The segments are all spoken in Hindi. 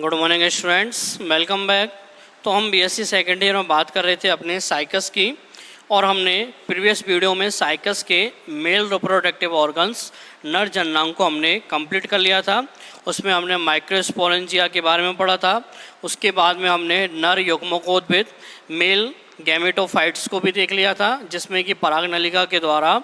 Good morning students, welcome back. तो हम बीएससी सेकेंड ईयर में बात कर रहे थे अपने साइकस की, और हमने प्रीवियस वीडियो में साइकस के मेल रिप्रोडक्टिव ऑर्गन्स नर जननांग को हमने कंप्लीट कर लिया था। उसमें हमने माइक्रोस्पोरेंजिया के बारे में पढ़ा था। उसके बाद में हमने नर युग्मकोद्भिद मेल गैमेटोफाइट्स को भी देख लिया था, जिसमें कि पराग नलिका के द्वारा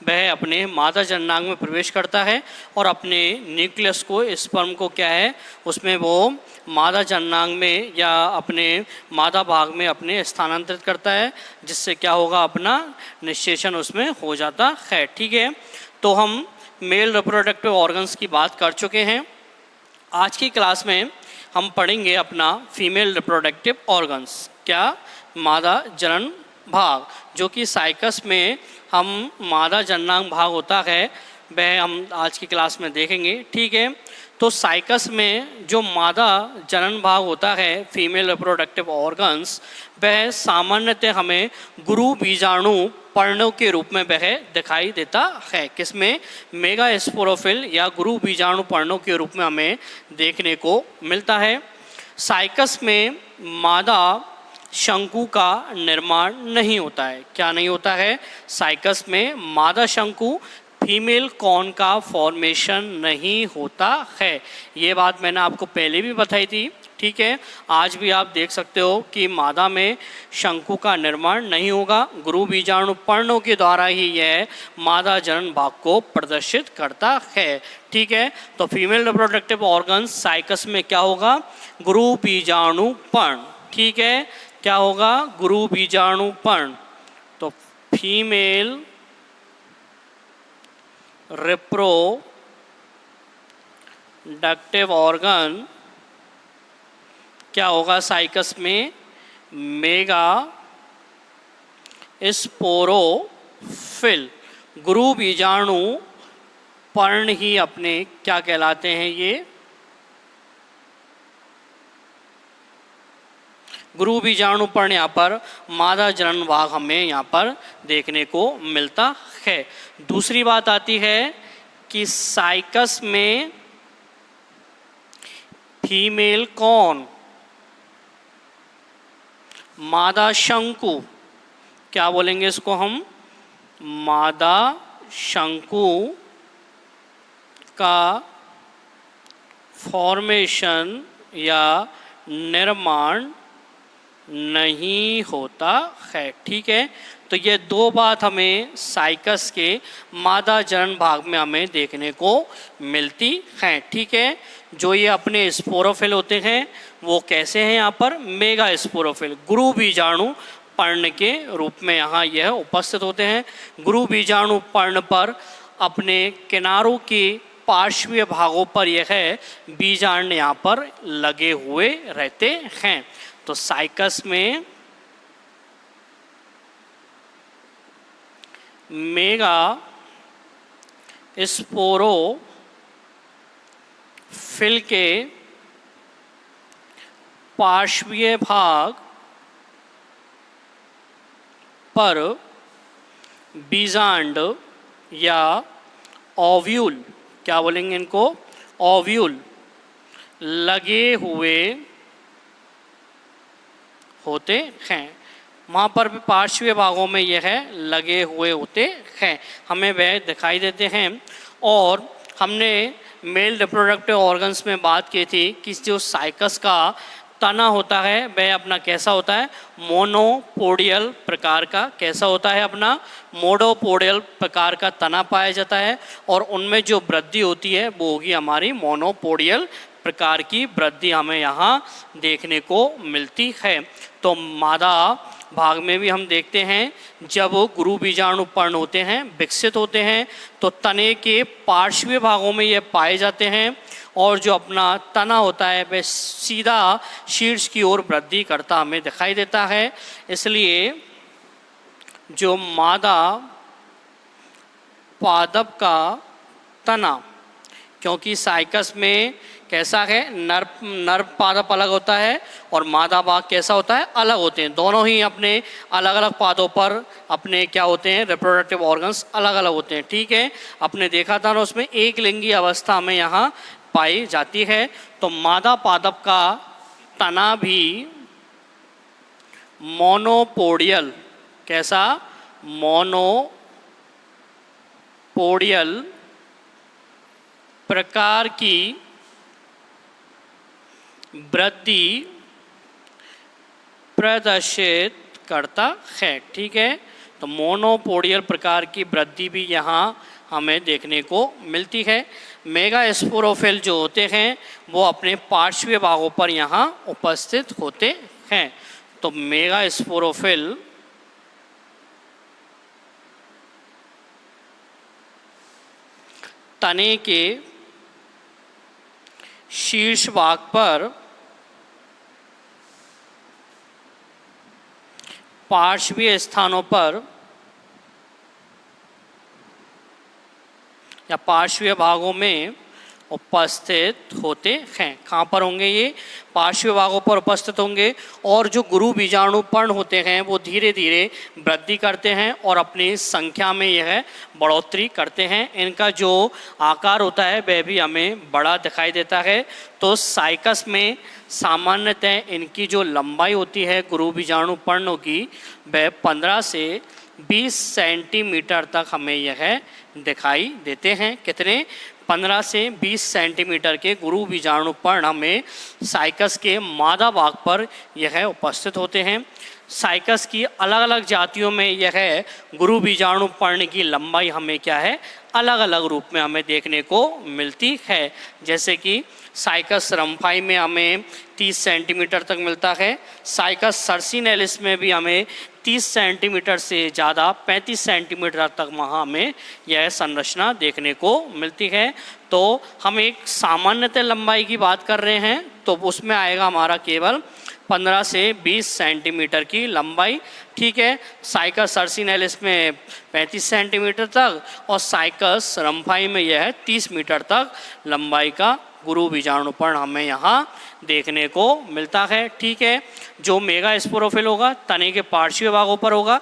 वह अपने मादा जननांग में प्रवेश करता है और अपने न्यूक्लियस को, स्पर्म को क्या है उसमें वो मादा जननांग में या अपने मादा भाग में अपने स्थानांतरित करता है, जिससे क्या होगा, अपना निषेचन उसमें हो जाता है। ठीक है, तो हम मेल रिप्रोडक्टिव ऑर्गन्स की बात कर चुके हैं। आज की क्लास में हम पढ़ेंगे अपना फीमेल रिप्रोडक्टिव ऑर्गन्स, क्या मादा जनन भाग, जो कि साइकस में हम मादा जननांग भाग होता है, वह हम आज की क्लास में देखेंगे। ठीक है, तो साइकस में जो मादा जनन भाग होता है, फीमेल रिप्रोडक्टिव ऑर्गन्स, वह सामान्यतः हमें गुरु बीजाणु पर्णों के रूप में वह दिखाई देता है। किसमें? मेगास्पोरोफिल या गुरु बीजाणु पर्णों के रूप में हमें देखने को मिलता है। साइकस में मादा शंकु का निर्माण नहीं होता है। क्या नहीं होता है? साइकस में मादा शंकु फीमेल कॉन का फॉर्मेशन नहीं होता है। ये बात मैंने आपको पहले भी बताई थी। ठीक है, आज भी आप देख सकते हो कि मादा में शंकु का निर्माण नहीं होगा। गुरु बीजाणु पर्णों के द्वारा ही यह मादा जनन भाग को प्रदर्शित करता है। ठीक है, तो फीमेल रिप्रोडक्टिव ऑर्गन साइकस में क्या होगा? गुरु बीजाणु पर्ण। ठीक है, क्या होगा? गुरु बीजाणु पर्ण। तो फीमेल रिप्रोडक्टिव ऑर्गन क्या होगा साइकस में? मेगा स्पोरोफिल गुरु बीजाणु पर्ण ही अपने क्या कहलाते हैं? ये गुरु बीजाणु पर्ण यहाँ पर मादा जनन भाग हमें यहाँ पर देखने को मिलता है। दूसरी बात आती है कि साइकस में फीमेल कौन, मादा शंकु, क्या बोलेंगे इसको हम? मादा शंकु का फॉर्मेशन या निर्माण नहीं होता है। ठीक है, तो ये दो बात हमें साइकस के मादा जनन भाग में हमें देखने को मिलती हैं। ठीक है, जो ये अपने स्पोरोफिल होते हैं वो कैसे हैं? यहाँ पर मेगा स्पोरोफिल गुरु बीजाणु पर्ण के रूप में यहाँ यह उपस्थित होते हैं। गुरु बीजाणु पर्ण पर अपने किनारों के पार्श्वीय भागों पर यह बीजांड यहाँ पर लगे हुए रहते हैं। तो साइकस में मेगा स्पोरोफिल के पार्श्वीय भाग पर बीजांड या ओव्यूल, क्या बोलेंगे इनको? ओव्यूल लगे हुए होते हैं। वहाँ पर भी पार्श्वीय भागों में यह लगे हुए होते हैं, हमें वह दिखाई देते हैं। और हमने मेल रिप्रोडक्टिव ऑर्गन्स में बात की थी कि जो साइकस का तना होता है वह अपना कैसा होता है? मोनोपोडियल प्रकार का। कैसा होता है? अपना मोनोपोडियल प्रकार का तना पाया जाता है, और उनमें जो वृद्धि होती है वो होगी हमारी मोनोपोडियल प्रकार की वृद्धि हमें यहाँ देखने को मिलती है। तो मादा भाग में भी हम देखते हैं जब गुरु बीजाणु पर्ण होते हैं, विकसित होते हैं, तो तने के पार्श्वीय भागों में ये पाए जाते हैं, और जो अपना तना होता है वह सीधा शीर्ष की ओर वृद्धि करता हमें दिखाई देता है। इसलिए जो मादा पादप का तना, क्योंकि साइकस में कैसा है? नर पादप अलग होता है और मादा भाग कैसा होता है? अलग होते हैं। दोनों ही अपने अलग अलग पादों पर अपने क्या होते हैं? रिप्रोडक्टिव ऑर्गन्स अलग अलग होते हैं। ठीक है, अपने देखा था ना, उसमें एक लिंगी अवस्था हमें यहाँ पाई जाती है। तो तो मादा पादप का तना भी मोनोपोडियल, कैसा, मोनोपोडियल प्रकार की वृद्धि प्रदर्शित करता है। ठीक है, तो मोनोपोडियल प्रकार की वृद्धि भी यहाँ हमें देखने को मिलती है। मेगास्पोरोफिल जो होते हैं वो अपने पार्श्वीय भागों पर यहाँ उपस्थित होते हैं। तो मेगास्पोरोफिल तने के शीर्ष भाग पर पार्श्वीय स्थानों पर या पार्श्वीय भागों में उपस्थित होते हैं। कहाँ पर होंगे ये? पार्श्वीय भागों पर उपस्थित होंगे। और जो गुरु बीजाणु पर्ण होते हैं वो धीरे धीरे वृद्धि करते हैं और अपनी संख्या में यह बढ़ोतरी करते हैं। इनका जो आकार होता है वह भी हमें बड़ा दिखाई देता है। तो साइकस में सामान्यतः इनकी जो लंबाई होती है गुरु बीजाणु पर्णों की वह 15 से 20 सेंटीमीटर तक हमें यह दिखाई देते हैं। कितने? 15 से 20 सेंटीमीटर के गुरु बीजाणु पर्ण हमें साइकस के मादा भाग पर यह उपस्थित होते हैं। साइकस की अलग अलग जातियों में यह गुरु बीजाणु पर्ण की लंबाई हमें क्या है? अलग अलग रूप में हमें देखने को मिलती है। जैसे कि साइकस रम्फाई में हमें 30 सेंटीमीटर तक मिलता है। साइकस सर्सिनेलिस में भी हमें 30 सेंटीमीटर से ज़्यादा 35 सेंटीमीटर तक वहाँ हमें यह संरचना देखने को मिलती है। तो हम एक सामान्यतः लंबाई की बात कर रहे हैं तो उसमें आएगा हमारा केवल 15 से 20 सेंटीमीटर की लंबाई। ठीक है, साइकस सर्सिनेलिस में 35 सेंटीमीटर तक और साइकस रम्फाई में यह 30 मीटर तक लंबाई का गुरु बीजाणु पर्ण हमें यहाँ देखने को मिलता है। ठीक है, जो मेगास्पोरोफिल होगा तने के पार्श्वीय भागों पर होगा।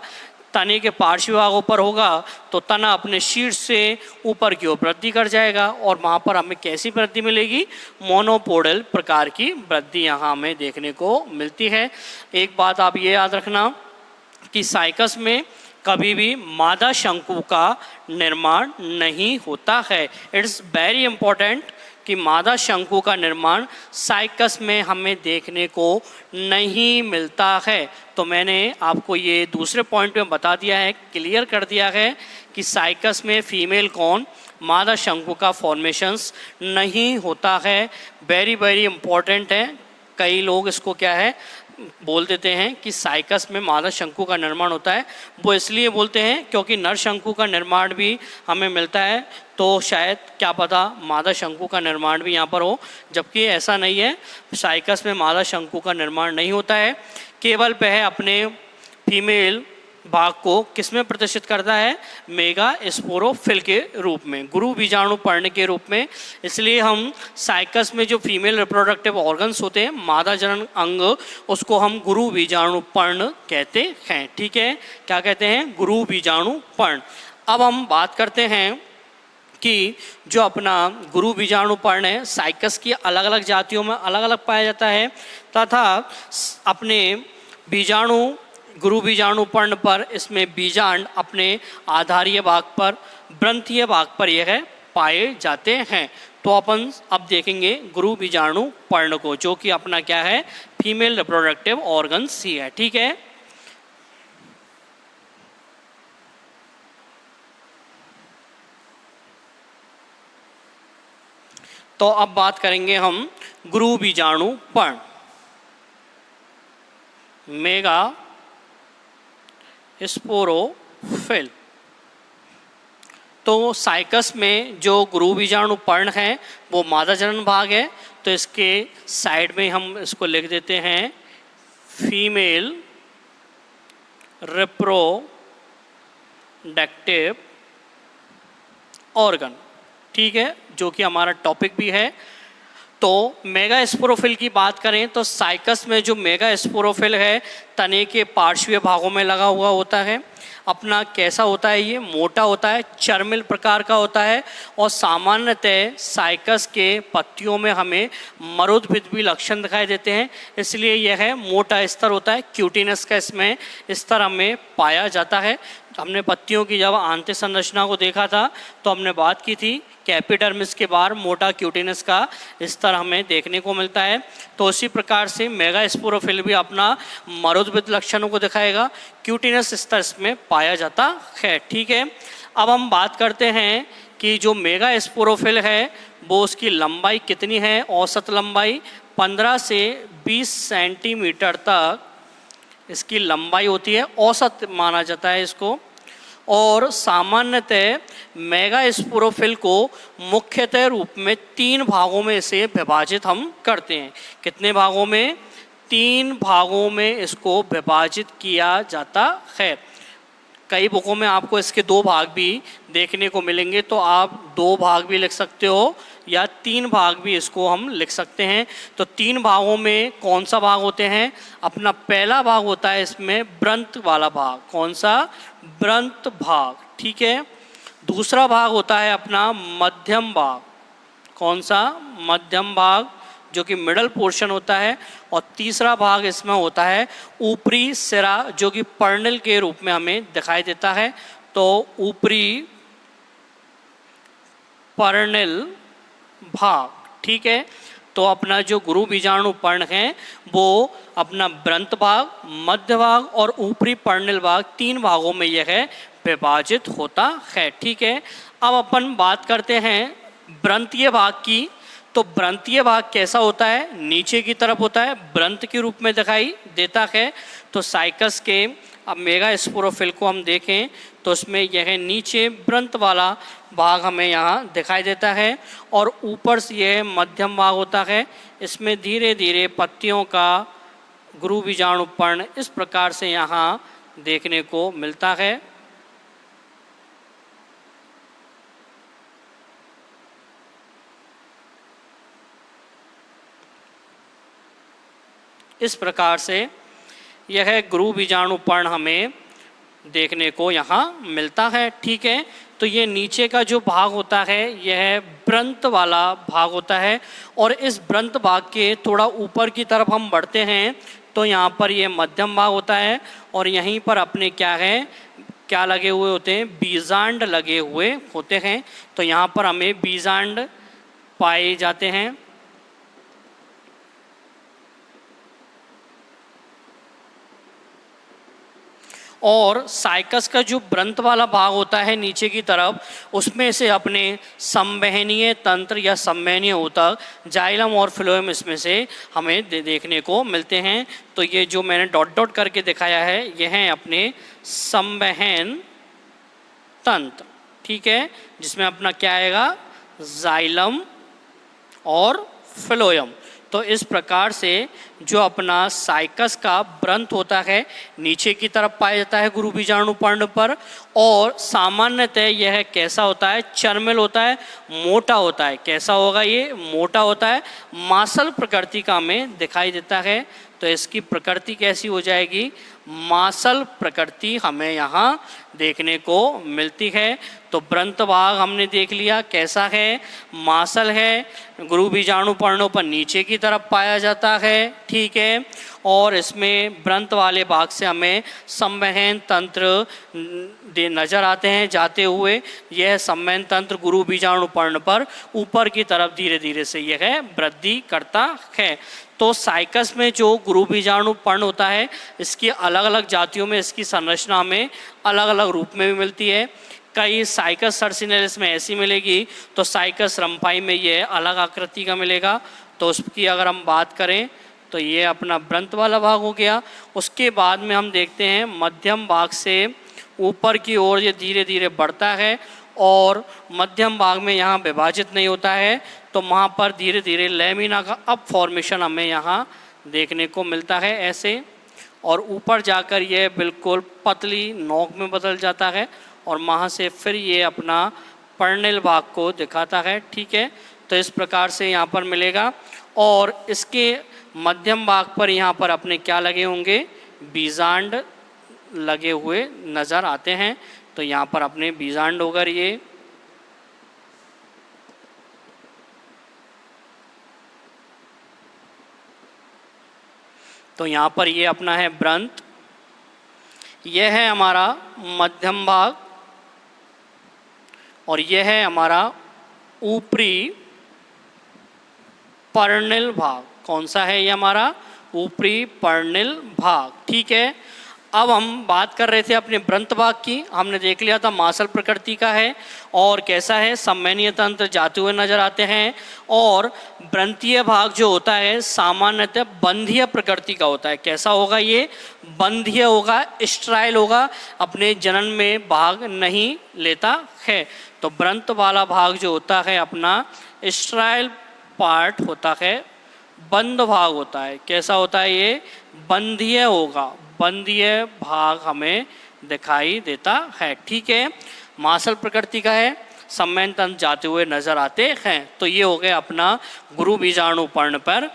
तने के पार्श्वीय भागों पर होगा तो तना अपने शीर्ष से ऊपर की ओर वृद्धि कर जाएगा और वहाँ पर हमें कैसी वृद्धि मिलेगी? मोनोपोडल प्रकार की वृद्धि यहाँ हमें देखने को मिलती है। एक बात आप ये याद रखना कि साइकस में कभी भी मादा शंकु का निर्माण नहीं होता है। इट्स वेरी इंपॉर्टेंट कि मादा शंकु का निर्माण साइकस में हमें देखने को नहीं मिलता है। तो मैंने आपको ये दूसरे पॉइंट में बता दिया है, क्लियर कर दिया है कि साइकस में फीमेल कौन, मादा शंकु का फॉर्मेशंस नहीं होता है। वेरी वेरी इंपॉर्टेंट है। कई लोग इसको क्या है बोल देते हैं कि साइकस में मादा शंकु का निर्माण होता है। वो इसलिए बोलते हैं क्योंकि नर शंकु का निर्माण भी हमें मिलता है, तो शायद क्या पता मादा शंकु का निर्माण भी यहाँ पर हो, जबकि ऐसा नहीं है। साइकस में मादा शंकु का निर्माण नहीं होता है। केवल वह अपने फीमेल भाग को किसमें प्रदर्शित करता है? मेगास्पोरोफिल के रूप में, गुरु बीजाणु पर्ण के रूप में। इसलिए हम साइकस में जो फीमेल रिप्रोडक्टिव ऑर्गन्स होते हैं, मादा जनन अंग, उसको हम गुरु बीजाणु पर्ण कहते हैं। ठीक है, क्या कहते हैं? गुरु बीजाणु पर्ण। अब हम बात करते हैं कि जो अपना गुरु बीजाणु पर्ण है साइकस की अलग अलग जातियों में अलग अलग पाया जाता है तथा अपने बीजाणु गुरु बीजाणु पर्ण पर इसमें बीजांड अपने आधारीय भाग पर, ग्रंथीय भाग पर यह पाए जाते हैं। तो अपन अब देखेंगे गुरु बीजाणु पर्ण को, जो कि अपना क्या है? फीमेल रिप्रोडक्टिव ऑर्गन्स ही है। ठीक है, तो अब बात करेंगे हम गुरु बीजाणु पर्ण। Mega sporophyll. तो साइकस में जो गुरु बीजाणु पर्ण है वो मादा जनन भाग है, तो इसके साइड में हम इसको लिख देते हैं फीमेल रिप्रोडक्टिव ऑर्गन। ठीक है, जो कि हमारा टॉपिक भी है। तो मेगास्पोरोफिल की बात करें तो साइकस में जो मेगास्पोरोफिल है तने के पार्श्वीय भागों में लगा हुआ होता है। अपना कैसा होता है, ये मोटा होता है, चर्मिल प्रकार का होता है और सामान्यतः साइकस के पत्तियों में हमें मरोदभिद भी लक्षण दिखाई देते हैं, इसलिए यह मोटा स्तर होता है। क्यूटिनस का इसमें स्तर हमें पाया जाता है। हमने पत्तियों की जब आंतरिक संरचना को देखा था तो हमने बात की थी कि एपिडर्मिस के बाहर मोटा क्यूटिनस का स्तर हमें देखने को मिलता है। तो उसी प्रकार से मेगास्पोरोफिल भी अपना मरोदभिद लक्षणों को दिखाएगा, क्यूटिनस स्तर इसमें पाया जाता है। ठीक है, अब हम बात करते हैं कि जो मेगास्पोरोफिल है वो उसकी लंबाई कितनी है। औसत लंबाई 15 से 20 सेंटीमीटर तक इसकी लंबाई होती है, औसत माना जाता है इसको। और सामान्यतः मेगास्पोरोफिल को मुख्यतः रूप में 3 भागों में इसे विभाजित हम करते हैं। कितने भागों में? 3 भागों में इसको विभाजित किया जाता है। कई बुकों में आपको इसके 2 भाग भी देखने को मिलेंगे, तो आप 2 भाग भी लिख सकते हो या 3 भाग भी इसको हम लिख सकते हैं। तो 3 भागों में कौन सा भाग होते हैं? अपना पहला भाग होता है इसमें ब्रंत वाला भाग। कौन सा? ब्रंत भाग। ठीक है। दूसरा भाग होता है अपना मध्यम भाग। कौन सा? मध्यम भाग, जो कि मिडल पोर्शन होता है। और तीसरा भाग इसमें होता है ऊपरी सिरा, जो कि पर्निल के रूप में हमें दिखाई देता है। तो ऊपरी पर्निल भाग। ठीक है। तो अपना जो गुरु बीजाणु पर्ण है वो अपना ब्रंत भाग, मध्य भाग और ऊपरी पर्निल भाग, 3 भागों में यह विभाजित होता है। ठीक है। अब अपन बात करते हैं ब्रंतीय भाग की। तो ब्रंतीय भाग कैसा होता है? नीचे की तरफ होता है, ब्रंत के रूप में दिखाई देता है। तो साइकस के अब मेगास्पोरोफिल को हम देखें तो उसमें यह नीचे ब्रंत वाला भाग हमें यहाँ दिखाई देता है और ऊपर से यह मध्यम भाग होता है। इसमें धीरे धीरे पत्तियों का गुरु बीजाणु पर्ण इस प्रकार से यहाँ देखने को मिलता है। इस प्रकार से यह गुरु बीजाणु पर्ण हमें देखने को यहाँ मिलता है। ठीक है। तो ये नीचे का जो भाग होता है यह ब्रंत वाला भाग होता है और इस ब्रंत भाग के थोड़ा ऊपर की तरफ हम बढ़ते हैं तो यहाँ पर ये मध्यम भाग होता है और यहीं पर अपने क्या है, क्या लगे हुए होते हैं? बीजांड लगे हुए होते हैं। तो यहाँ पर हमें बीजांड पाए जाते हैं। और साइकस का जो ब्रंत वाला भाग होता है नीचे की तरफ, उसमें से अपने संवहनीय तंत्र या संवहनीय ऊतक, जाइलम और फ्लोएम इसमें से हमें देखने को मिलते हैं। तो ये जो मैंने डॉट डॉट करके दिखाया है यह है अपने संवहन तंत्र। ठीक है। जिसमें अपना क्या आएगा? जाइलम और फ्लोएम। तो इस प्रकार से जो अपना साइकस का ब्रंत होता है नीचे की तरफ पाया जाता है गुरु बीजाणु पर्ण पर और सामान्यतः यह कैसा होता है? चर्मिल होता है, मोटा होता है। कैसा होगा ये? मोटा होता है, मांसल प्रकृति का हमें दिखाई देता है। तो इसकी प्रकृति कैसी हो जाएगी? मांसल प्रकृति हमें यहाँ देखने को मिलती है। तो ब्रंत भाग हमने देख लिया कैसा है, मांसल है, गुरु बीजाणु पर्णों पर नीचे की तरफ पाया जाता है। ठीक है। और इसमें ब्रंत वाले भाग से हमें संवहन तंत्र नजर आते हैं जाते हुए। यह संवहन तंत्र गुरु बीजाणु पर्ण पर ऊपर की तरफ धीरे धीरे से यह वृद्धि करता है। तो साइकस में जो गुरु बीजाणु पर्ण होता है इसकी अलग अलग जातियों में इसकी संरचना हमें अलग अलग रूप में भी मिलती है। कई साइकस सर्सिनेलिस में ऐसी मिलेगी तो साइकस रम्फाई में ये अलग आकृति का मिलेगा। तो उसकी अगर हम बात करें तो ये अपना ब्रंत वाला भाग हो गया। उसके बाद में हम देखते हैं मध्यम भाग से ऊपर की ओर ये धीरे धीरे बढ़ता है और मध्यम भाग में यहाँ विभाजित नहीं होता है तो वहाँ पर धीरे धीरे लैमिना का अप फॉर्मेशन हमें यहाँ देखने को मिलता है ऐसे, और ऊपर जाकर ये बिल्कुल पतली नोक में बदल जाता है और वहाँ से फिर ये अपना पर्निल भाग को दिखाता है। ठीक है। तो इस प्रकार से यहाँ पर मिलेगा और इसके मध्यम भाग पर यहाँ पर अपने क्या लगे होंगे? बीजांड लगे हुए नज़र आते हैं। तो यहाँ पर अपने बीजांड होगा ये। तो यहाँ पर ये अपना है वृंत, यह है हमारा मध्यम भाग और यह है हमारा ऊपरी पर्णिल भाग। कौन सा है ये हमारा ऊपरी पर्णिल भाग। ठीक है, अब हम बात कर रहे थे अपने वृंत भाग की। हमने देख लिया था मासल प्रकृति का है और कैसा है, सम्वहनीय तंत्र जाते हुए नजर आते हैं। और वृंतीय भाग जो होता है सामान्यतः बंधीय प्रकृति का होता है। कैसा होगा ये, बंधीय होगा, स्ट्राइल होगा, अपने जनन में भाग नहीं लेता है। तो वृंत वाला भाग जो होता है अपना स्ट्राइल पार्ट होता है, बंद भाग होता है। कैसा होता है ये, बंधीय होगा, बंधीय भाग हमें दिखाई देता है। ठीक है, मासल प्रकृति का है, सम्वहन तंत्र जाते हुए नजर आते हैं। तो ये हो गया अपना गुरु बीजाणु पर्ण पर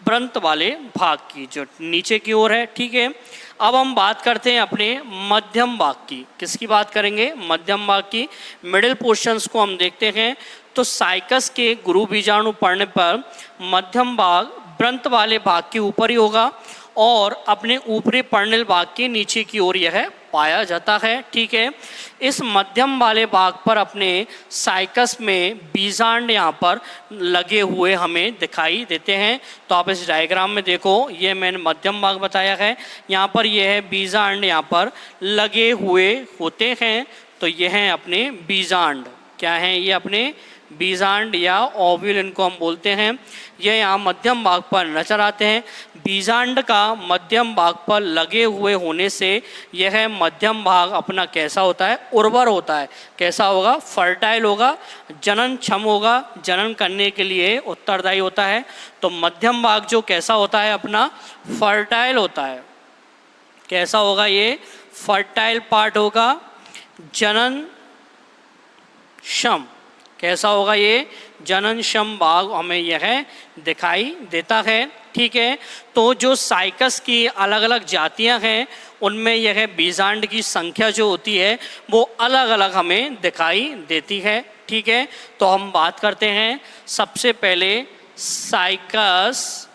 वृंत वाले भाग की जो नीचे की ओर है। ठीक है, अब हम बात करते हैं अपने मध्यम भाग की। किसकी बात करेंगे, मध्यम भाग की। मिडिल पोर्शंस को हम देखते हैं तो साइकस के गुरु बीजाणु पर्ण पर मध्यम भाग वृंत वाले भाग के ऊपर ही होगा और अपने ऊपरी पर्णिल भाग के नीचे की ओर यह पाया जाता है। ठीक है, इस मध्यम वाले भाग पर अपने साइकस में बीजांड यहाँ पर लगे हुए हमें दिखाई देते हैं। तो आप इस डायग्राम में देखो, ये मैंने मध्यम भाग बताया है, यहाँ पर यह है बीजांड यहाँ पर लगे हुए होते हैं। तो यह है अपने बीजांड। क्या है ये, अपने बीजांड या ओव्यूल इनको हम बोलते हैं। ये यहाँ मध्यम भाग पर नजर आते हैं। बीजांड का मध्यम भाग पर लगे हुए होने से यह मध्यम भाग अपना कैसा होता है, उर्वर होता है। कैसा होगा, फर्टाइल होगा, जनन क्षम होगा, जनन करने के लिए उत्तरदायी होता है। तो मध्यम भाग जो कैसा होता है अपना, फर्टाइल होता है। कैसा होगा ये, फर्टाइल पार्ट होगा, जनन क्षम। कैसा होगा ये, जननक्षम भाग हमें यह दिखाई देता है। ठीक है, तो जो साइकस की अलग अलग जातियां हैं उनमें यह बीजांड की संख्या जो होती है वो अलग अलग हमें दिखाई देती है। ठीक है, तो हम बात करते हैं सबसे पहले साइकस,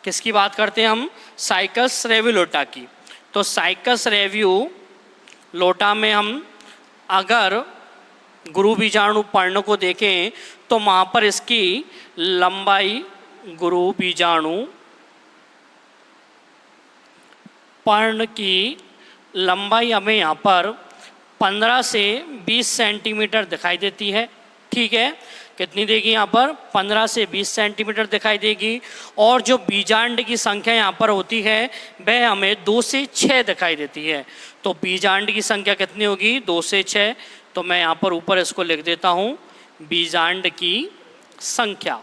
किसकी बात करते हैं हम, साइकस रेव्युलोटा की। तो साइकस रेव्युलोटा में हम अगर गुरु बीजाणु पर्ण को देखें तो वहाँ पर इसकी लंबाई, गुरु बीजाणु पर्ण की लंबाई हमें यहाँ पर 15 से 20 सेंटीमीटर दिखाई देती है। ठीक है, कितनी देगी यहाँ पर, 15 से 20 सेंटीमीटर दिखाई देगी। और जो बीजांड की संख्या यहाँ पर होती है वह हमें 2 से 6 दिखाई देती है। तो बीजांड की संख्या कितनी होगी, 2 से 6। तो मैं यहाँ पर ऊपर इसको लिख देता हूँ, बीजांड की संख्या।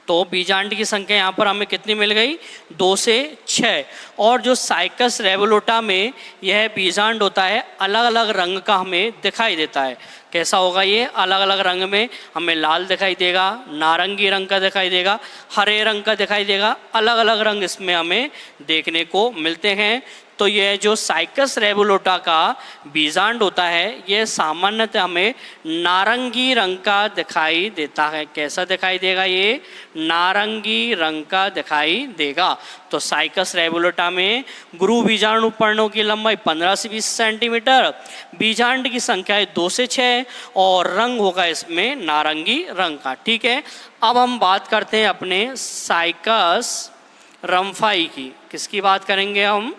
तो बीजांड की संख्या यहाँ पर हमें कितनी मिल गई, 2 से 6। और जो साइकस रेवुलोटा में यह बीजांड होता है अलग अलग रंग का हमें दिखाई देता है। कैसा होगा ये, अलग अलग रंग में हमें लाल दिखाई देगा, नारंगी रंग का दिखाई देगा, हरे रंग का दिखाई देगा, अलग अलग रंग इसमें हमें देखने को मिलते हैं। तो यह जो साइकस रेवुलोटा का बीजांड होता है यह सामान्यतः हमें नारंगी रंग का दिखाई देता है। कैसा दिखाई देगा ये, नारंगी रंग का दिखाई देगा। तो साइकस रेवुलोटा में गुरु बीजाणु पर्णों की लंबाई 15 से 20 सेंटीमीटर, बीजांड की संख्या है 2 से 6 और रंग होगा इसमें नारंगी रंग का। ठीक है, अब हम बात करते हैं अपने साइकस रम्फाई की। किसकी बात करेंगे हम,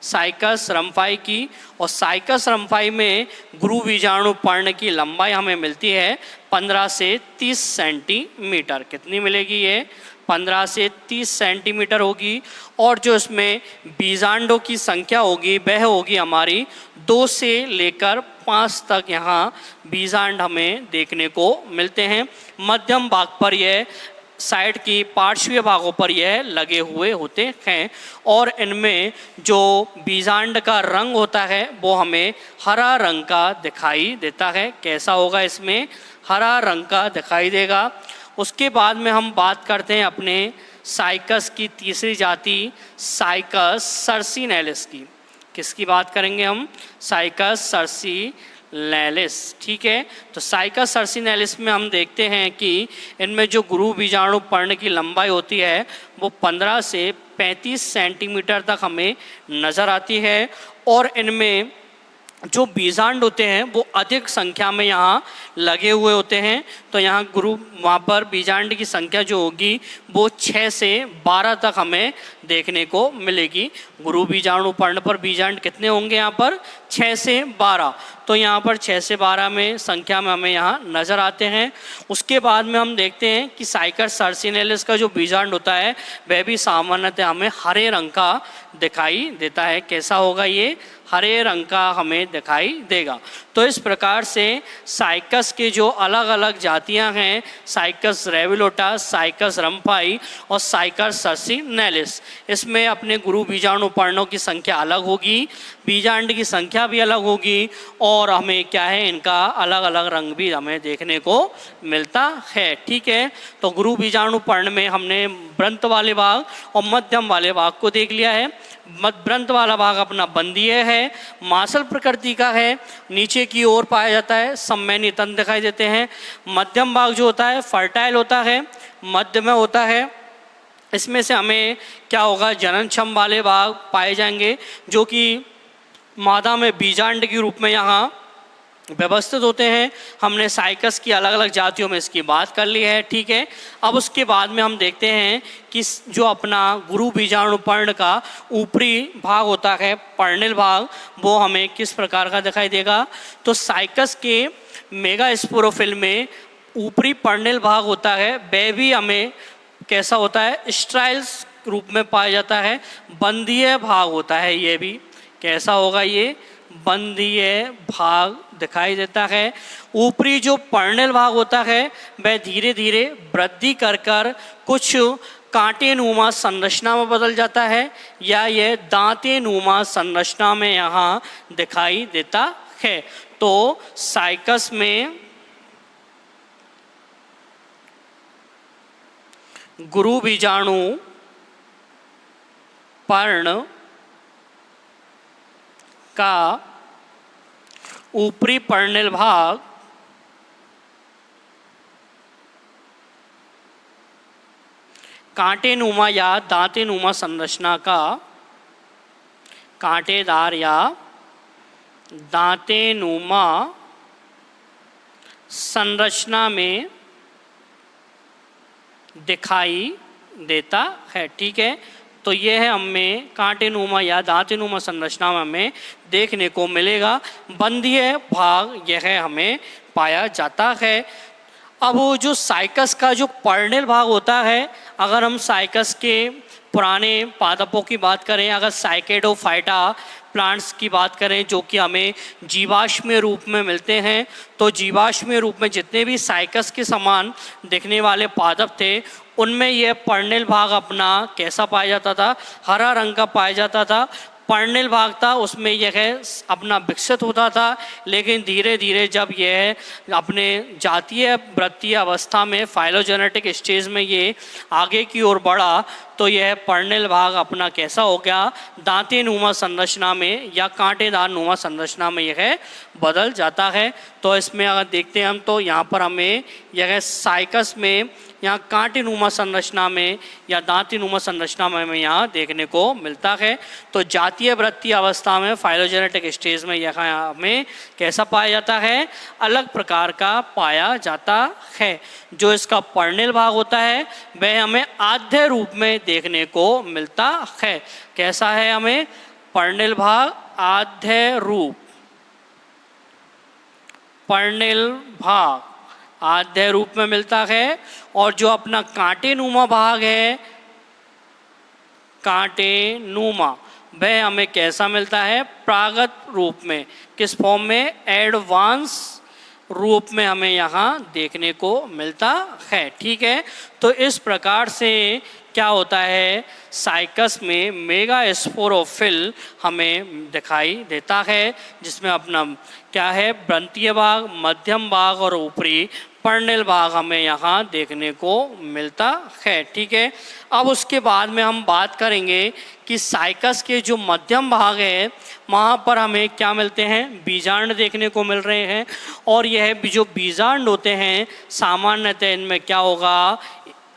साइकस रम्फाई की। और साइकस रम्फाई में गुरु बीजाणु पर्ण की लंबाई हमें मिलती है 15 से 30 सेंटीमीटर। कितनी मिलेगी ये, 15 से 30 सेंटीमीटर होगी। और जो इसमें बीजांडों की संख्या होगी वह होगी हमारी 2 से लेकर 5 तक यहाँ बीजांड हमें देखने को मिलते हैं। मध्यम भाग पर यह साइड की पार्श्वीय भागों पर यह लगे हुए होते हैं। और इनमें जो बीजांड का रंग होता है वो हमें हरा रंग का दिखाई देता है। कैसा होगा, इसमें हरा रंग का दिखाई देगा। उसके बाद में हम बात करते हैं अपने साइकस की तीसरी जाति साइकस सर्सिनेलिस की। किसकी बात करेंगे हम? साइकस सर्सिनेलिस। ठीक है, तो साइकस सर्सिनेलिस में हम देखते हैं कि इनमें जो गुरु बीजाणु पर्ण की लंबाई होती है वो 15 से 35 सेंटीमीटर तक हमें नज़र आती है, और इनमें जो बीजांड होते हैं वो अधिक संख्या में यहाँ लगे हुए होते हैं। तो यहाँ गुरु वहाँ पर बीजांड की संख्या जो होगी वो 6 से 12 तक हमें देखने को मिलेगी। गुरु बीजाणु पर्ण पर बीजांड कितने होंगे? यहाँ पर 6 से 12। तो यहाँ पर 6 से 12 में संख्या में हमें यहाँ नज़र आते हैं। उसके बाद में हम देखते हैं कि साइकस सर्सिनेलिस का जो बीजांड होता है वह भी सामान्यतः हमें हरे रंग का दिखाई देता है। कैसा होगा ये? हरे रंग का हमें दिखाई देगा। तो इस प्रकार से साइकस के जो अलग अलग जातियां हैं, साइकस रेविलोटा, साइकस रम्फाई और साइकस सर्सिनेलिस, इसमें अपने गुरु बीजाणु पर्णों की संख्या अलग होगी, बीजांड की संख्या भी अलग होगी, और हमें क्या है, इनका अलग अलग रंग भी हमें देखने को मिलता है। ठीक है, तो गुरु बीजाणु पर्ण में हमने ब्रंत वाले भाग और मध्यम वाले भाग को देख लिया है। ब्रंत वाला भाग अपना बंदीय है, मांसल प्रकृति का है, नीचे की ओर पाया जाता है, सम्मैनी तंतु दिखाई देते हैं। मध्यम भाग जो होता है फर्टाइल होता है, मध्य में होता है। इसमें से हमें क्या होगा? जननक्षम वाले भाग पाए जाएंगे जो कि मादा में बीजांड के रूप में यहाँ व्यवस्थित होते हैं। हमने साइकस की अलग अलग जातियों में इसकी बात कर ली है। ठीक है, अब उसके बाद में हम देखते हैं कि जो अपना गुरु बीजाणु पर्ण का ऊपरी भाग होता है, पर्णिल भाग, वो हमें किस प्रकार का दिखाई देगा? तो साइकस के मेगास्पोरोफिल में ऊपरी पर्णिल भाग होता है, वह भी हमें कैसा होता है? स्ट्राइल्स रूप में पाया जाता है। बंदीय भाग होता है, ये भी कैसा होगा? ये बंदीय भाग दिखाई देता है। ऊपरी जो पर्णिल भाग होता है वह धीरे धीरे वृद्धि कर कर कुछ कांटे नुमा संरचना में बदल जाता है, या यह दांते नुमा संरचना में यहाँ दिखाई देता है। तो साइकस में गुरु बीजाणु पर्ण का ऊपरी पर्णिल भाग कांटेनुमा या दांतेनुमा संरचना का, कांटेदार या दांतेनुमा संरचना में दिखाई देता है। ठीक है, तो ये है हमें कांटेनुमा या दांतेनुमा संरचना में हमें देखने को मिलेगा। बंदीय भाग यह हमें पाया जाता है। अब वो जो साइकस का जो पर्णिल भाग होता है, अगर हम साइकस के पुराने पादपों की बात करें, अगर साइकेडोफाइटा प्लांट्स की बात करें जो कि हमें जीवाश्म रूप में मिलते हैं, तो जीवाश्म रूप में जितने भी साइकस के समान दिखने वाले पादप थे उनमें यह पर्णिल भाग अपना कैसा पाया जाता था? हरा रंग का पाया जाता था। पर्णिल भाग था उसमें यह अपना विकसित होता था, लेकिन धीरे धीरे जब यह अपने जातीय वृत्तीय अवस्था में फाइलोजेनेटिक स्टेज में ये आगे की ओर बढ़ा तो यह पर्णिल भाग अपना कैसा हो गया? दांते नुमा संरचना में या कांटेदार नुमा संरचना में यह बदल जाता है। तो इसमें अगर देखते हैं हम तो यहाँ पर हमें यह साइकस में यहाँ कांटे नुमा संरचना में या दांती नुमा संरचना में हमें यहाँ देखने को मिलता है। तो जातीय वृत्तीय अवस्था में फाइलोजेनेटिक स्टेज में यह हमें कैसा पाया जाता है? अलग प्रकार का पाया जाता है। जो इसका पर्णिल भाग होता है वह हमें आद्य रूप में देखने को मिलता है। कैसा है? हमें पर्णिल भाग आद्य रूप, पर्णिल भाग आद्य रूप में मिलता है। और जो अपना कांटे नुमा भाग है, कांटे नुमा, वह हमें कैसा मिलता है? प्रागत रूप में। किस फॉर्म में? एडवांस रूप में हमें यहाँ देखने को मिलता है। ठीक है, तो इस प्रकार से क्या होता है? साइकस में मेगास्पोरोफिल हमें दिखाई देता है, जिसमें अपना क्या है? ब्रंतीय भाग, मध्यम भाग और ऊपरी पर्णिल भाग हमें यहाँ देखने को मिलता है। ठीक है, अब उसके बाद में हम बात करेंगे कि साइकस के जो मध्यम भाग है वहाँ पर हमें क्या मिलते हैं, बीजांड देखने को मिल रहे हैं। और यह जो बीजांड होते हैं सामान्यतः इनमें क्या होगा,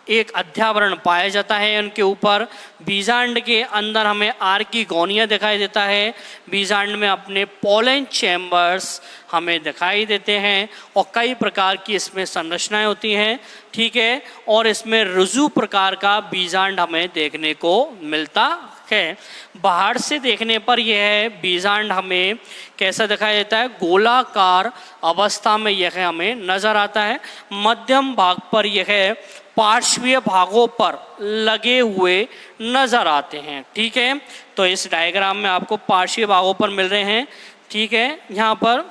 एक अध्यावरण पाया जाता है उनके ऊपर। बीजांड के अंदर हमें आर्किगोनिया दिखाई देता है। बीजांड में अपने पोलन चैम्बर्स हमें दिखाई देते हैं और कई प्रकार की इसमें संरचनाएं होती हैं। ठीक है, और इसमें रुजु प्रकार का बीजांड हमें देखने को मिलता है। बाहर से देखने पर यह बीजांड हमें कैसा दिखाई देता है, गोलाकार अवस्था में यह हमें नजर आता है। मध्यम भाग पर यह पार्श्वीय भागों पर लगे हुए नजर आते हैं। ठीक है, तो इस डायग्राम में आपको पार्श्वीय भागों पर मिल रहे हैं। ठीक है, यहाँ पर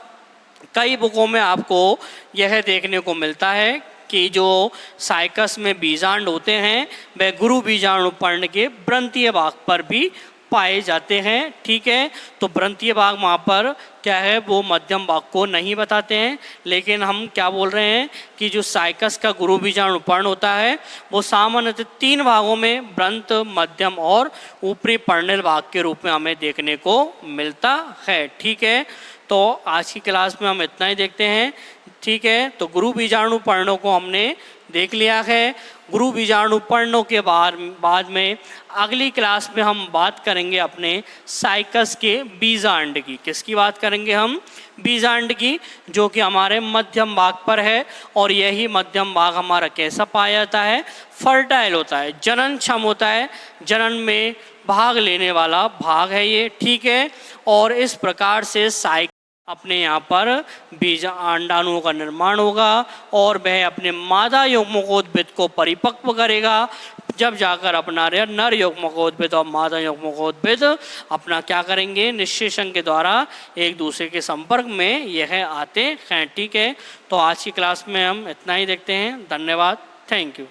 कई बुकों में आपको यह देखने को मिलता है कि जो साइकस में बीजांड होते हैं वह गुरु बीजाणु पर्ण के व्रंतीय भाग पर भी पाए जाते हैं। ठीक है, तो व्रंतीय भाग वहाँ पर क्या है, वो मध्यम भाग को नहीं बताते हैं, लेकिन हम क्या बोल रहे हैं कि जो साइकस का गुरु बीजाणु पर्ण होता है वो सामान्यतः 3 भागों में व्रंत, मध्यम और ऊपरी पर्णिल भाग के रूप में हमें देखने को मिलता है। ठीक है, तो आज की क्लास में हम इतना ही देखते हैं। ठीक है, तो गुरु बीजाणु पर्णों को हमने देख लिया है। गुरु बीजाणु पर्णों के बाद में अगली क्लास में हम बात करेंगे अपने साइकस के बीजांड की। किसकी बात करेंगे हम, बीजांड की, जो कि हमारे मध्यम भाग पर है। और यही मध्यम भाग हमारा कैसा पाया जाता है, फर्टाइल होता है, जनन क्षम होता है, जनन में भाग लेने वाला भाग है ये। ठीक है, और इस प्रकार से साइक अपने यहाँ पर बीज अंडाणुओं का निर्माण होगा और वह अपने मादा युग्मकोद्भिद को परिपक्व करेगा, जब जाकर अपना नर युग्मकोद्भिद और मादा युग्मकोद्भिद अपना क्या करेंगे, निषेचन के द्वारा एक दूसरे के संपर्क में यह आते हैं। ठीक है, तो आज की क्लास में हम इतना ही देखते हैं। धन्यवाद, थैंक यू।